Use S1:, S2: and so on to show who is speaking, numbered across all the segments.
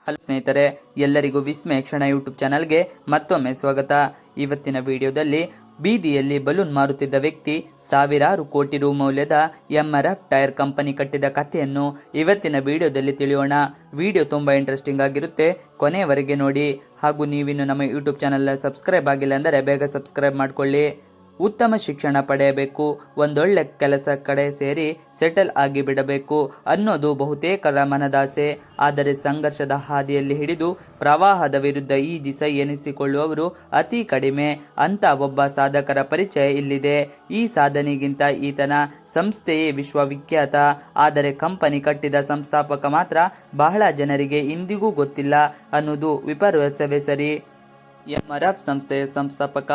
S1: Hello ಸ್ನೇಹಿತರೆ, ಎಲ್ಲರಿಗೂ ವಿಸ್ಮಯ ಕ್ಷಣ ಯೂಟ್ಯೂಬ್ ಚಾನಲ್ಗೆ ಮತ್ತೊಮ್ಮೆ ಸ್ವಾಗತ. ಇವತ್ತಿನ ವಿಡಿಯೋದಲ್ಲಿ ಬೀದಿಯಲ್ಲಿ ಬಲೂನ್ ಮಾರುತ್ತಿದ್ದ ವ್ಯಕ್ತಿ ಸಾವಿರಾರು ಕೋಟಿ ರು ಮೌಲ್ಯದ MRF ಟೈರ್ ಕಂಪನಿ ಕಟ್ಟಿದ ಕಥೆಯನ್ನು ಇವತ್ತಿನ ವಿಡಿಯೋದಲ್ಲಿ ತಿಳಿಯೋಣ. ವಿಡಿಯೋ ತುಂಬಾ ಇಂಟ್ರೆಸ್ಟಿಂಗ್ ಆಗಿರುತ್ತೆ, ಕೊನೆಯವರೆಗೆ ನೋಡಿ. ಹಾಗೂ ನೀವಿನ್ನು ನಮ್ಮ ಯೂಟ್ಯೂಬ್ ಚಾನಲ್ ಸಬ್ಸ್ಕ್ರೈಬ್ ಆಗಿಲ್ಲ ಅಂದರೆ ಬೇಗ ಸಬ್ಸ್ಕ್ರೈಬ್ ಮಾಡ್ಕೊಳ್ಳಿ. ಉತ್ತಮ ಶಿಕ್ಷಣ ಪಡೆಯಬೇಕು, ಒಂದೊಳ್ಳೆ ಕೆಲಸ ಕಡೆ ಸೇರಿ ಸೆಟಲ್ ಆಗಿ ಬಿಡಬೇಕು ಅನ್ನೋದು ಬಹುತೇಕರ ಮನದಾಸೆ. ಆದರೆ ಸಂಘರ್ಷದ ಹಾದಿಯಲ್ಲಿ ಹಿಡಿದು ಪ್ರವಾಹದ ವಿರುದ್ಧ ಈಜಿಸೈ ಎನಿಸಿಕೊಳ್ಳುವವರು ಅತಿ ಕಡಿಮೆ. ಅಂತ ಒಬ್ಬ ಸಾಧಕರ ಪರಿಚಯ ಇಲ್ಲಿದೆ. ಈ ಸಾಧನೆಗಿಂತ ಈತನ ಸಂಸ್ಥೆಯೇ ವಿಶ್ವವಿಖ್ಯಾತ. ಆದರೆ ಕಂಪನಿ ಕಟ್ಟಿದ ಸಂಸ್ಥಾಪಕ ಮಾತ್ರ ಬಹಳ ಜನರಿಗೆ ಇಂದಿಗೂ ಗೊತ್ತಿಲ್ಲ ಅನ್ನೋದು ವಿಪರ್ಯಾಸವೇ ಸರಿ. MRF ಸಂಸ್ಥೆಯ ಸಂಸ್ಥಾಪಕ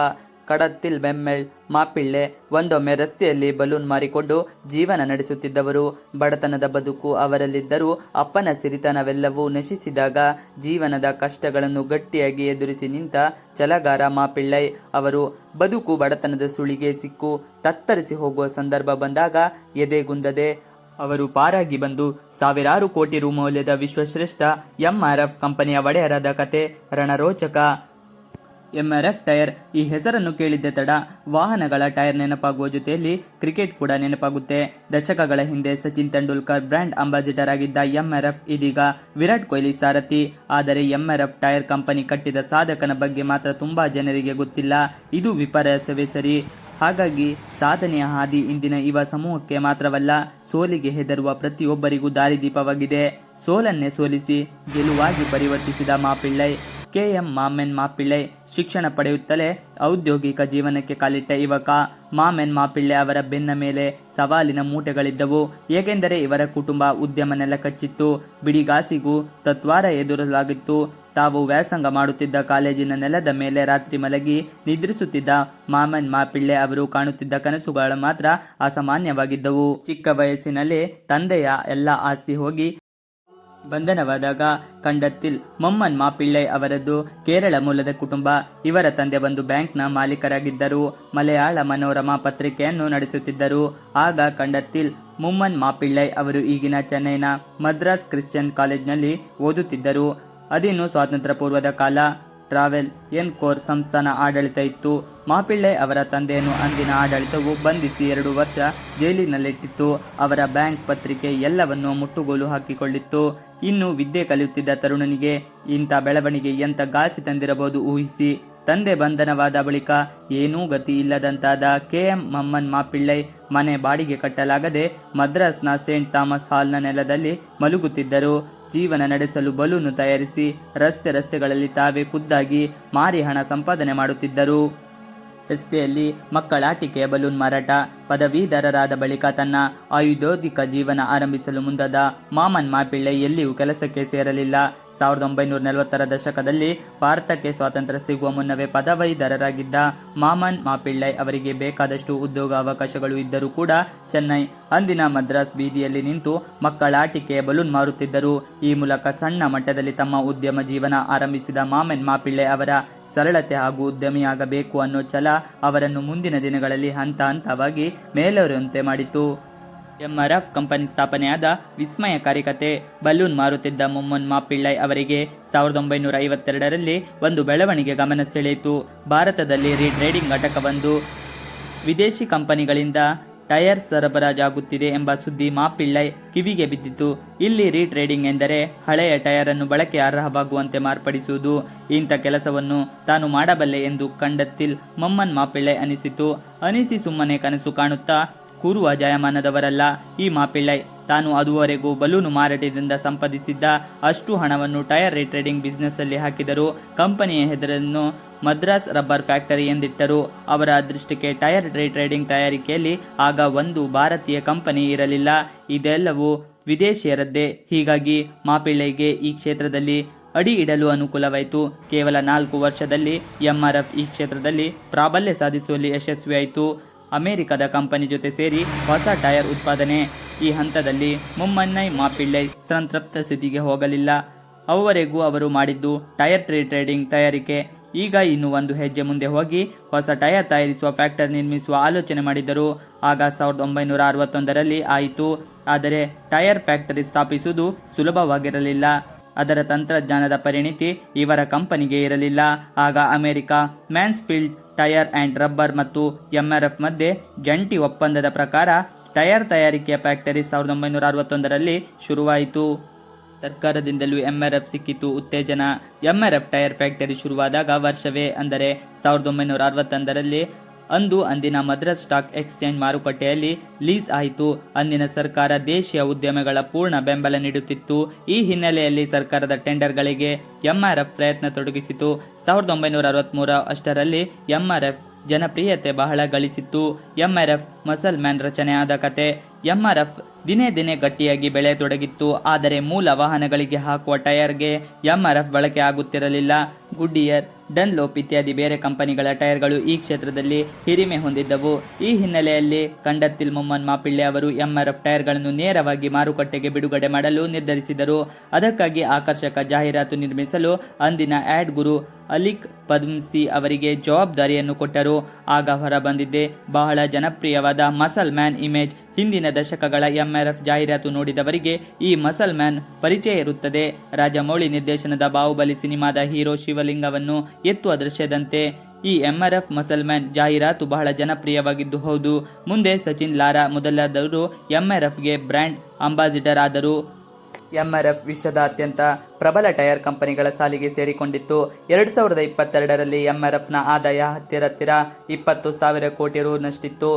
S1: ಕಡತ್ತಿಲ್ ಬೆಮ್ಮೆಳ್ ಮಾಪಿಳ್ಳೆ ಒಂದೊಮ್ಮೆ ರಸ್ತೆಯಲ್ಲಿ ಬಲೂನ್ ಮಾರಿಕೊಂಡು ಜೀವನ ನಡೆಸುತ್ತಿದ್ದವರು. ಬಡತನದ ಬದುಕು ಅವರಲ್ಲಿದ್ದರೂ ಅಪ್ಪನ ಸಿರಿತನವೆಲ್ಲವೂ ನಶಿಸಿದಾಗ ಜೀವನದ ಕಷ್ಟಗಳನ್ನು ಗಟ್ಟಿಯಾಗಿ ಎದುರಿಸಿ ನಿಂತ ಛಲಗಾರ ಮಾಪಿಳ್ಳೈ ಅವರು ಬದುಕು ಬಡತನದ ಸುಳಿಗೆ ಸಿಕ್ಕು ತತ್ತರಿಸಿ ಹೋಗುವ ಸಂದರ್ಭ ಬಂದಾಗ ಎದೆಗುಂದದೆ ಅವರು ಪಾರಾಗಿ ಬಂದು ಸಾವಿರಾರು ಕೋಟಿ ರು ಮೌಲ್ಯದ ವಿಶ್ವಶ್ರೇಷ್ಠ MRF ಕಂಪನಿಯ ಒಡೆಯರಾದ ಕತೆ ರಣರೋಚಕ. MRF ಟೈರ್ ಈ ಹೆಸರನ್ನು ಕೇಳಿದ್ದೆ ತಡ ವಾಹನಗಳ ಟೈರ್ ನೆನಪಾಗುವ ಜೊತೆಯಲ್ಲಿ ಕ್ರಿಕೆಟ್ ಕೂಡ ನೆನಪಾಗುತ್ತೆ. ದಶಕಗಳ ಹಿಂದೆ ಸಚಿನ್ ತೆಂಡೂಲ್ಕರ್ ಬ್ರ್ಯಾಂಡ್ ಅಂಬಾಸಿಡರ್ ಆಗಿದ್ದ MRF ಇದೀಗ ವಿರಾಟ್ ಕೊಹ್ಲಿ ಸಾರಥಿ. ಆದರೆ MRF ಟೈರ್ ಕಂಪನಿ ಕಟ್ಟಿದ ಸಾಧಕನ ಬಗ್ಗೆ ಮಾತ್ರ ತುಂಬಾ ಜನರಿಗೆ ಗೊತ್ತಿಲ್ಲ. ಇದು ವಿಪರ್ಯಾಸವೇ ಸರಿ. ಹಾಗಾಗಿ ಸಾಧನೆಯ ಹಾದಿ ಇಂದಿನ ಯುವ ಸಮೂಹಕ್ಕೆ ಮಾತ್ರವಲ್ಲ, ಸೋಲಿಗೆ ಹೆದರುವ ಪ್ರತಿಯೊಬ್ಬರಿಗೂ ದಾರಿದೀಪವಾಗಿದೆ. ಸೋಲನ್ನೇ ಸೋಲಿಸಿ ಗೆಲುವಾಗಿ ಪರಿವರ್ತಿಸಿದ ಮಾಪಿಳ್ಳೈ KM ಮಾಮೆನ್ ಮಾಪಿಳ್ಳೈ ಶಿಕ್ಷಣ ಪಡೆಯುತ್ತಲೇ ಔದ್ಯೋಗಿಕ ಜೀವನಕ್ಕೆ ಕಾಲಿಟ್ಟ ಯುವಕ. ಮಾಮೆನ್ ಮಾಪಿಳ್ಳೈ ಅವರ ಬೆನ್ನ ಮೇಲೆ ಸವಾಲಿನ ಮೂಟೆಗಳಿದ್ದವು. ಏಕೆಂದರೆ ಇವರ ಕುಟುಂಬ ಉದ್ಯಮ ನೆಲ ಕಚ್ಚಿತ್ತು. ಬಿಡಿಗಾಸಿಗೂ ತತ್ವಾರ ಎದುರಲಾಗಿತ್ತು. ತಾವು ವ್ಯಾಸಂಗ ಮಾಡುತ್ತಿದ್ದ ಕಾಲೇಜಿನ ನೆಲದ ಮೇಲೆ ರಾತ್ರಿ ಮಲಗಿ ನಿದ್ರಿಸುತ್ತಿದ್ದ ಮಾಮೆನ್ ಮಾಪಿಳ್ಳೈ ಅವರು ಕಾಣುತ್ತಿದ್ದ ಕನಸುಗಳು ಮಾತ್ರ ಅಸಾಮಾನ್ಯವಾಗಿದ್ದವು. ಚಿಕ್ಕ ವಯಸ್ಸಿನಲ್ಲೇ ತಂದೆಯ ಎಲ್ಲ ಆಸ್ತಿ ಹೋಗಿ ಬಂಧನವಾದಾಗ ಕಂಡತ್ತಿಲ್ ಮೊಮ್ಮನ್ ಮಾಪಿಳ್ಳೈ ಅವರದ್ದು ಕೇರಳ ಮೂಲದ ಕುಟುಂಬ. ಇವರ ತಂದೆ ಒಂದು ಬ್ಯಾಂಕ್ನ ಮಾಲೀಕರಾಗಿದ್ದರು. ಮಲಯಾಳ ಮನೋರಮಾ ಪತ್ರಿಕೆಯನ್ನು ನಡೆಸುತ್ತಿದ್ದರು. ಆಗ ಕಂಡತ್ತಿಲ್ ಮೊಮ್ಮನ್ ಮಾಪಿಳ್ಳೈ ಅವರು ಈಗಿನ ಚೆನ್ನೈನ ಮದ್ರಾಸ್ ಕ್ರಿಶ್ಚಿಯನ್ ಕಾಲೇಜ್ನಲ್ಲಿ ಓದುತ್ತಿದ್ದರು. ಅದಿನ್ನು ಸ್ವಾತಂತ್ರ್ಯ ಪೂರ್ವದ ಕಾಲ. ಟ್ರಾವೆಲ್ ಎನ್ ಕೋರ್ ಸಂಸ್ಥಾನ ಆಡಳಿತ ಇತ್ತು. ಮಾಪಿಳ್ಳೈ ಅವರ ತಂದೆಯನ್ನು ಅಂದಿನ ಆಡಳಿತವು ಬಂಧಿಸಿ 2 ವರ್ಷ ಜೈಲಿನಲ್ಲಿಟ್ಟಿತ್ತು. ಅವರ ಬ್ಯಾಂಕ್ ಪತ್ರಿಕೆ ಎಲ್ಲವನ್ನೂ ಮುಟ್ಟುಗೋಲು ಹಾಕಿಕೊಂಡಿತ್ತು. ಇನ್ನು ವಿದ್ಯೆ ಕಲಿಯುತ್ತಿದ್ದ ತರುಣನಿಗೆ ಇಂಥ ಬೆಳವಣಿಗೆ ಎಂಥ ಗಾಸಿ ತಂದಿರಬಹುದು ಊಹಿಸಿ. ತಂದೆ ಬಂಧನವಾದ ಬಳಿಕ ಏನೂ ಗತಿ ಇಲ್ಲದಂತಾದ KM ಮೊಮ್ಮನ್ ಮಾಪಿಳ್ಳೈ ಮನೆ ಬಾಡಿಗೆ ಕಟ್ಟಲಾಗದೆ ಮದ್ರಾಸ್ನ ಸೇಂಟ್ ಥಾಮಸ್ ಹಾಲ್ನ ನೆಲದಲ್ಲಿ ಮಲಗುತ್ತಿದ್ದರು. ಜೀವನ ನಡೆಸಲು ಬಲೂನು ತಯಾರಿಸಿ ರಸ್ತೆಗಳಲ್ಲಿ ತಾವೇ ಖುದ್ದಾಗಿ ಮಾರಿ ಹಣ ಸಂಪಾದನೆ ಮಾಡುತ್ತಿದ್ದರು. ರಸ್ತೆಯಲ್ಲಿ ಮಕ್ಕಳಾಟಿಕೆಯ ಬಲೂನ್ ಮಾರಾಟ. ಪದವೀಧರರಾದ ಬಳಿಕ ತನ್ನ ಔದ್ಯೋಗಿಕ ಜೀವನ ಆರಂಭಿಸಲು ಮುಂದಾದ ಮಾಮನ್ ಮಾಪಿಳ್ಳೈ ಎಲ್ಲಿಯೂ ಕೆಲಸಕ್ಕೆ ಸೇರಲಿಲ್ಲ. 1940ರ ದಶಕದಲ್ಲಿ ಭಾರತಕ್ಕೆ ಸ್ವಾತಂತ್ರ್ಯ ಸಿಗುವ ಮುನ್ನವೇ ಪದವೀಧರರಾಗಿದ್ದ ಮಾಮನ್ ಮಾಪಿಳ್ಳೈ ಅವರಿಗೆ ಬೇಕಾದಷ್ಟು ಉದ್ಯೋಗ ಅವಕಾಶಗಳು ಇದ್ದರೂ ಕೂಡ ಚೆನ್ನೈ, ಅಂದಿನ ಮದ್ರಾಸ್ ಬೀದಿಯಲ್ಲಿ ನಿಂತು ಮಕ್ಕಳಾಟಿಕೆಯ ಬಲೂನ್ ಮಾರುತ್ತಿದ್ದರು. ಈ ಮೂಲಕ ಸಣ್ಣ ಮಟ್ಟದಲ್ಲಿ ತಮ್ಮ ಉದ್ಯಮ ಜೀವನ ಆರಂಭಿಸಿದ ಮಾಮನ್ ಮಾಪಿಳ್ಳೈ ಅವರ ಸರಳತೆ ಹಾಗೂ ಉದ್ಯಮಿಯಾಗಬೇಕು ಅನ್ನೋ ಛಲ ಅವರನ್ನು ಮುಂದಿನ ದಿನಗಳಲ್ಲಿ ಹಂತ ಹಂತವಾಗಿ ಮೇಲೇರುವಂತೆ ಮಾಡಿತು. MRF ಕಂಪನಿ ಸ್ಥಾಪನೆಯಾದ ವಿಸ್ಮಯಕಾರಿ ಕತೆ. ಬಲೂನ್ ಮಾರುತ್ತಿದ್ದ ಮೊಮ್ಮನ್ ಮಾಪಿಳ್ಳೈ ಅವರಿಗೆ 1952ರಲ್ಲಿ ಒಂದು ಬೆಳವಣಿಗೆ ಗಮನ ಸೆಳೆಯಿತು. ಭಾರತದಲ್ಲಿ ರೀಟ್ರೇಡಿಂಗ್ ಘಟಕವೊಂದು ವಿದೇಶಿ ಕಂಪನಿಗಳಿಂದ ಟೈರ್ ಸರಬರಾಜಾಗುತ್ತಿದೆ ಎಂಬ ಸುದ್ದಿ ಮಾಪಿಳ್ಳೈ ಕಿವಿಗೆ ಬಿದ್ದಿತು. ಇಲ್ಲಿ ರೀಟ್ರೇಡಿಂಗ್ ಎಂದರೆ ಹಳೆಯ ಟೈರ್ ಅನ್ನು ಬಳಕೆ ಅರ್ಹವಾಗುವಂತೆ ಮಾರ್ಪಡಿಸುವುದು. ಇಂಥ ಕೆಲಸವನ್ನು ತಾನು ಮಾಡಬಲ್ಲೆ ಎಂದು ಕಂಡತ್ತಿಲ್ ಮೊಮ್ಮನ್ ಮಾಪಿಳ್ಳೈ ಅನಿಸಿ ಸುಮ್ಮನೆ ಕನಸು ಕಾಣುತ್ತಾ ಕೂರುವ ಜಾಯಮಾನದವರಲ್ಲ ಈ ಮಾಪಿಳ್ಳೈ. ತಾನು ಅದುವರೆಗೂ ಬಲೂನು ಮಾರಾಟದಿಂದ ಸಂಪಾದಿಸಿದ್ದ ಅಷ್ಟು ಹಣವನ್ನು ಟೈರ್ ರೀಟ್ರೇಡಿಂಗ್ ಬಿಸ್ನೆಸ್ ಅಲ್ಲಿ ಹಾಕಿದರು. ಕಂಪನಿಯ ಹೆಸರನ್ನು ಮದ್ರಾಸ್ ರಬ್ಬರ್ ಫ್ಯಾಕ್ಟರಿ ಎಂದಿಟ್ಟರು. ಅವರ ಅದೃಷ್ಟಕ್ಕೆ ಟೈರ್ ರೀಟ್ರೇಡಿಂಗ್ ತಯಾರಿಕೆಯಲ್ಲಿ ಆಗ ಒಂದು ಭಾರತೀಯ ಕಂಪನಿ ಇರಲಿಲ್ಲ. ಇದೆಲ್ಲವೂ ವಿದೇಶಿಯರದ್ದೇ. ಹೀಗಾಗಿ ಮಾಪಿಳ್ಳೈಗೆ ಈ ಕ್ಷೇತ್ರದಲ್ಲಿ ಅಡಿ ಇಡಲು ಅನುಕೂಲವಾಯಿತು. ಕೇವಲ 4 ವರ್ಷದಲ್ಲಿ MRF ಈ ಕ್ಷೇತ್ರದಲ್ಲಿ ಪ್ರಾಬಲ್ಯ ಸಾಧಿಸುವಲ್ಲಿ ಯಶಸ್ವಿಯಾಯಿತು. ಅಮೆರಿಕದ ಕಂಪನಿ ಜೊತೆ ಸೇರಿ ಹೊಸ ಟೈರ್ ಉತ್ಪಾದನೆ. ಈ ಹಂತದಲ್ಲಿ ಮೊಮ್ಮನ್ನೈ ಮಾಪಿಳ್ಳೈ ಸಂತೃಪ್ತ ಸ್ಥಿತಿಗೆ ಹೋಗಲಿಲ್ಲ. ಅವರೆಗೂ ಅವರು ಮಾಡಿದ್ದು ಟೈರ್ ರೀಟ್ರೇಡಿಂಗ್ ತಯಾರಿಕೆ. ಈಗ ಇನ್ನು ಒಂದು ಹೆಜ್ಜೆ ಮುಂದೆ ಹೋಗಿ ಹೊಸ ಟೈರ್ ತಯಾರಿಸುವ ಫ್ಯಾಕ್ಟರಿ ನಿರ್ಮಿಸುವ ಆಲೋಚನೆ ಮಾಡಿದರು. ಆಗ 1961ರಲ್ಲಿ ಆಯಿತು. ಆದರೆ ಟೈರ್ ಫ್ಯಾಕ್ಟರಿ ಸ್ಥಾಪಿಸುವುದು ಸುಲಭವಾಗಿರಲಿಲ್ಲ. ಅದರ ತಂತ್ರಜ್ಞಾನದ ಪರಿಣಿತಿ ಇವರ ಕಂಪನಿಗೆ ಇರಲಿಲ್ಲ. ಆಗ ಅಮೆರಿಕ ಮ್ಯಾನ್ಸ್ಫೀಲ್ಡ್ ಟೈರ್ ಅಂಡ್ ರಬ್ಬರ್ ಮತ್ತು ಎಂಆರ್ಎಫ್ ಮಧ್ಯೆ ಜಂಟಿ ಒಪ್ಪಂದದ ಪ್ರಕಾರ ಟೈರ್ ತಯಾರಿಕೆಯ ಫ್ಯಾಕ್ಟರಿ 1961ರಲ್ಲಿ ಶುರುವಾಯಿತು. ಸರ್ಕಾರದಿಂದಲೂ ಎಂಆರ್ಎಫ್ ಸಿಕ್ಕಿತು ಉತ್ತೇಜನ. ಎಂಆರ್ಎಫ್ ಟೈರ್ ಫ್ಯಾಕ್ಟರಿ ಶುರುವಾದಾಗ ವರ್ಷವೇ ಅಂದರೆ 1961ರಲ್ಲಿ ಅಂದಿನ ಮದ್ರಾಸ್ ಸ್ಟಾಕ್ ಎಕ್ಸ್ಚೇಂಜ್ ಮಾರುಕಟ್ಟೆಯಲ್ಲಿ ಲೀಸ್ ಆಯಿತು. ಅಂದಿನ ಸರ್ಕಾರ ದೇಶೀಯ ಉದ್ಯಮಗಳ ಪೂರ್ಣ ಬೆಂಬಲ ನೀಡುತ್ತಿತ್ತು. ಈ ಹಿನ್ನೆಲೆಯಲ್ಲಿ ಸರ್ಕಾರದ ಟೆಂಡರ್ಗಳಿಗೆ ಎಂಆರ್ಎಫ್ ಪ್ರಯತ್ನ ತೊಡಗಿಸಿತು. 1963 ಅಷ್ಟರಲ್ಲಿ ಎಂಆರ್ಎಫ್ ಜನಪ್ರಿಯತೆ ಬಹಳ ಗಳಿಸಿತ್ತು. ಎಂಆರ್ಎಫ್ ಮಸಲ್ ಮ್ಯಾನ್ ರಚನೆ ಆದ ಕತೆ. ಎಂಆರ್ಎಫ್ ದಿನೇ ದಿನೇ ಗಟ್ಟಿಯಾಗಿ ಬೆಳೆಯತೊಡಗಿತ್ತು. ಆದರೆ ಮೂಲ ವಾಹನಗಳಿಗೆ ಹಾಕುವ ಟೈರ್ಗೆ ಎಂಆರ್ಎಫ್ ಬಳಕೆ ಆಗುತ್ತಿರಲಿಲ್ಲ. ಗುಡ್ಡಿಯರ್, ಡನ್ಲೋಪ್ ಇತ್ಯಾದಿ ಬೇರೆ ಕಂಪನಿಗಳ ಟೈರ್ಗಳು ಈ ಕ್ಷೇತ್ರದಲ್ಲಿ ಹಿರಿಮೆ ಹೊಂದಿದ್ದವು. ಈ ಹಿನ್ನೆಲೆಯಲ್ಲಿ ಕಂಡತ್ತಿಲ್ ಮೊಮ್ಮನ್ ಮಾಪಿಳ್ಳೆ ಅವರು ಎಂಆರ್ಎಫ್ ಟೈರ್ಗಳನ್ನು ನೇರವಾಗಿ ಮಾರುಕಟ್ಟೆಗೆ ಬಿಡುಗಡೆ ಮಾಡಲು ನಿರ್ಧರಿಸಿದರು. ಅದಕ್ಕಾಗಿ ಆಕರ್ಷಕ ಜಾಹೀರಾತು ನಿರ್ಮಿಸಲು ಅಂದಿನ ಆಡ್ ಗುರು ಅಲಿಕ್ ಪದ್ಮಸಿ ಅವರಿಗೆ ಜವಾಬ್ದಾರಿಯನ್ನು ಕೊಟ್ಟರು. ಆಗ ಹೊರಬಂದಿದ್ದೆ ಬಹಳ ಜನಪ್ರಿಯವಾದ ಮಸಲ್ ಮ್ಯಾನ್ ಇಮೇಜ್. ಹಿಂದಿನ ದಶಕಗಳ ಎಂಆರ್ಎಫ್ ಜಾಹೀರಾತು ನೋಡಿದವರಿಗೆ ಈ ಮಸಲ್ ಮ್ಯಾನ್ ಪರಿಚಯ ಇರುತ್ತದೆ. ರಾಜಮೌಳಿ ನಿರ್ದೇಶನದ ಬಾಹುಬಲಿ ಸಿನಿಮಾದ ಹೀರೋ ಶಿವಲಿಂಗವನ್ನು ಎತ್ತುವ ದೃಶ್ಯದಂತೆ ಈ ಎಂಆರ್ಎಫ್ ಮಸಲ್ ಮ್ಯಾನ್ ಜಾಹೀರಾತು ಬಹಳ ಜನಪ್ರಿಯವಾಗಿದ್ದು ಹೌದು. ಮುಂದೆ ಸಚಿನ್ ಲಾರಾ ಮೊದಲಾದವರು ಎಂಆರ್ಎಫ್ಗೆ ಬ್ರ್ಯಾಂಡ್ ಅಂಬಾಸಿಡರ್ ಆದರು. ಎಂಆರ್ಎಫ್ ವಿಶ್ವದ ಅತ್ಯಂತ ಪ್ರಬಲ ಟೈರ್ ಕಂಪನಿಗಳ ಸಾಲಿಗೆ ಸೇರಿಕೊಂಡಿತ್ತು. 2022ರಲ್ಲಿ ಎಂಆರ್ಎಫ್ನ ಆದಾಯ ಹತ್ತಿರ 20,000 ಕೋಟಿ ರೂ.ನಷ್ಟಿತ್ತು.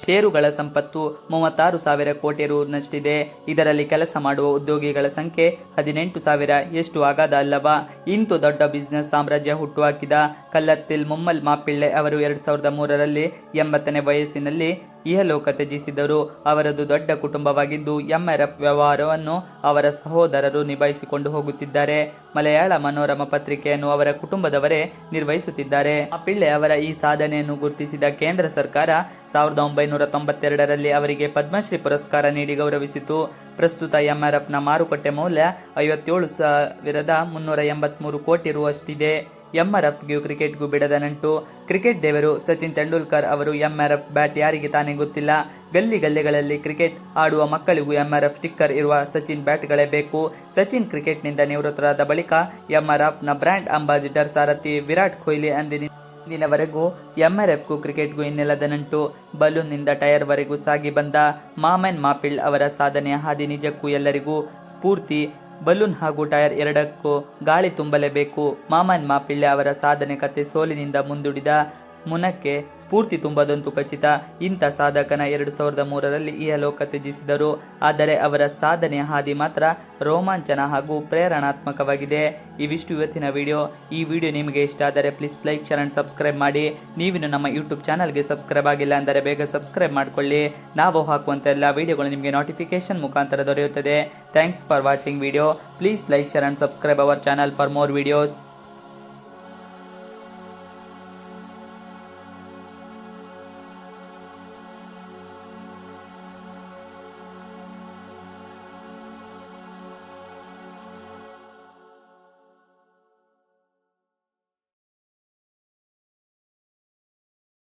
S1: ಷೇರುಗಳ ಸಂಪತ್ತು 36,000 ಕೋಟಿ ರೂ.ನಷ್ಟಿದೆ. ಇದರಲ್ಲಿ ಕೆಲಸ ಮಾಡುವ ಉದ್ಯೋಗಿಗಳ ಸಂಖ್ಯೆ 18,000. ಎಷ್ಟು ಆಗದ ಅಲ್ಲವಾ? ಇಂತು ದೊಡ್ಡ ಬಿಸಿನೆಸ್ ಸಾಮ್ರಾಜ್ಯ ಹುಟ್ಟುಹಾಕಿದ ಕಲ್ಲತ್ತಿಲ್ ಮೊಮ್ಮಲ್ ಮಾಪಿಳ್ಳೆ ಅವರು 2003ರಲ್ಲಿ 80ನೇ ವಯಸ್ಸಿನಲ್ಲಿ ಇಹಲೋಕ ತ್ಯಜಿಸಿದರು. ಅವರದು ದೊಡ್ಡ ಕುಟುಂಬವಾಗಿದ್ದು ಎಂಆರ್ಎಫ್ ವ್ಯವಹಾರವನ್ನು ಅವರ ಸಹೋದರರು ನಿಭಾಯಿಸಿಕೊಂಡು ಹೋಗುತ್ತಿದ್ದಾರೆ. ಮಲಯಾಳ ಮನೋರಮ ಪತ್ರಿಕೆಯನ್ನು ಅವರ ಕುಟುಂಬದವರೇ ನಿರ್ವಹಿಸುತ್ತಿದ್ದಾರೆ. ಮಾಪಿಳ್ಳೆ ಅವರ ಈ ಸಾಧನೆಯನ್ನು ಗುರುತಿಸಿದ ಕೇಂದ್ರ ಸರ್ಕಾರ 1992ರಲ್ಲಿ ಅವರಿಗೆ ಪದ್ಮಶ್ರೀ ಪುರಸ್ಕಾರ ನೀಡಿ ಗೌರವಿಸಿತು. ಪ್ರಸ್ತುತ ಎಂಆರ್ಎಫ್ನ ಮಾರುಕಟ್ಟೆ ಮೌಲ್ಯ 57,383 ಕೋಟಿ ರೂ. ಅಷ್ಟಿದೆ. ಎಂಆರ್ಎಫ್ಗೂ ಕ್ರಿಕೆಟ್ಗೂ ಬಿಡದ ನಂಟು. ಕ್ರಿಕೆಟ್ ದೇವರು ಸಚಿನ್ ತೆಂಡೂಲ್ಕರ್ ಅವರು ಎಂಆರ್ಎಫ್ ಬ್ಯಾಟ್ ಯಾರಿಗೆ ತಾನೇ ಗೊತ್ತಿಲ್ಲ. ಗಲ್ಲಿಗಳಲ್ಲಿ ಕ್ರಿಕೆಟ್ ಆಡುವ ಮಕ್ಕಳಿಗೂ ಎಂಆರ್ಎಫ್ ಸ್ಟಿಕ್ಕರ್ ಇರುವ ಸಚಿನ್ ಬ್ಯಾಟ್ಗಳೇ ಬೇಕು. ಸಚಿನ್ ಕ್ರಿಕೆಟ್ನಿಂದ ನಿವೃತ್ತರಾದ ಬಳಿಕ ಎಂಆರ್ಎಫ್ನ ಬ್ರ್ಯಾಂಡ್ ಅಂಬಾಸಿಡರ್ ಸಾರಥಿ ವಿರಾಟ್ ಕೊಹ್ಲಿ ಅಂದಿನವರೆಗೂ ಎಂಆರ್ಎಫ್ಗೂ ಕ್ರಿಕೆಟ್ಗೂ ಇನ್ನಿಲ್ಲದ ನಂಟು. ಬಲೂನ್ನಿಂದ ಟೈರ್ವರೆಗೂ ಸಾಗಿ ಬಂದ ಮಾಮನ್ ಮಾಪಿಳ್ ಅವರ ಸಾಧನೆಯ ಹಾದಿ ನಿಜಕ್ಕೂ ಎಲ್ಲರಿಗೂ ಸ್ಫೂರ್ತಿ. ಬಲೂನ್ ಹಾಗೂ ಟೈರ್ ಎರಡಕ್ಕೂ ಗಾಳಿ ತುಂಬಲೇಬೇಕು. ಮಾಮನ್ ಮಾಪಿಳ್ಳೆ ಅವರ ಸಾಧನೆ ಕತೆ ಸೋಲಿನಿಂದ ಮುಂದೂಡಿದ ಮುನಕ್ಕೆ ಸ್ಫೂರ್ತಿ ತುಂಬದಂತೂ ಖಚಿತ. ಇಂಥ ಸಾಧಕನ 2003ರಲ್ಲಿ ಇಹಲೋಕ ತ್ಯಜಿಸಿದರು. ಆದರೆ ಅವರ ಸಾಧನೆಯ ಹಾದಿ ಮಾತ್ರ ರೋಮಾಂಚನ ಹಾಗೂ ಪ್ರೇರಣಾತ್ಮಕವಾಗಿದೆ. ಇವಿಷ್ಟು ಇವತ್ತಿನ ವಿಡಿಯೋ. ಈ ವಿಡಿಯೋ ನಿಮಗೆ ಇಷ್ಟ ಆದರೆ please like, share and subscribe ಮಾಡಿ. ನೀವಿನ್ನು ನಮ್ಮ ಯೂಟ್ಯೂಬ್ ಚಾನಲ್ಗೆ ಸಬ್ಸ್ಕ್ರೈಬ್ ಆಗಿಲ್ಲ ಅಂದರೆ ಬೇಗ ಸಬ್ಸ್ಕ್ರೈಬ್ ಮಾಡಿಕೊಳ್ಳಿ. ನಾವು ಹಾಕುವಂಥ ಎಲ್ಲ ವಿಡಿಯೋಗಳು ನಿಮಗೆ ನೋಟಿಫಿಕೇಶನ್ ಮುಖಾಂತರ ದೊರೆಯುತ್ತದೆ. Thanks for watching video. Please like, share and subscribe our channel for more videos.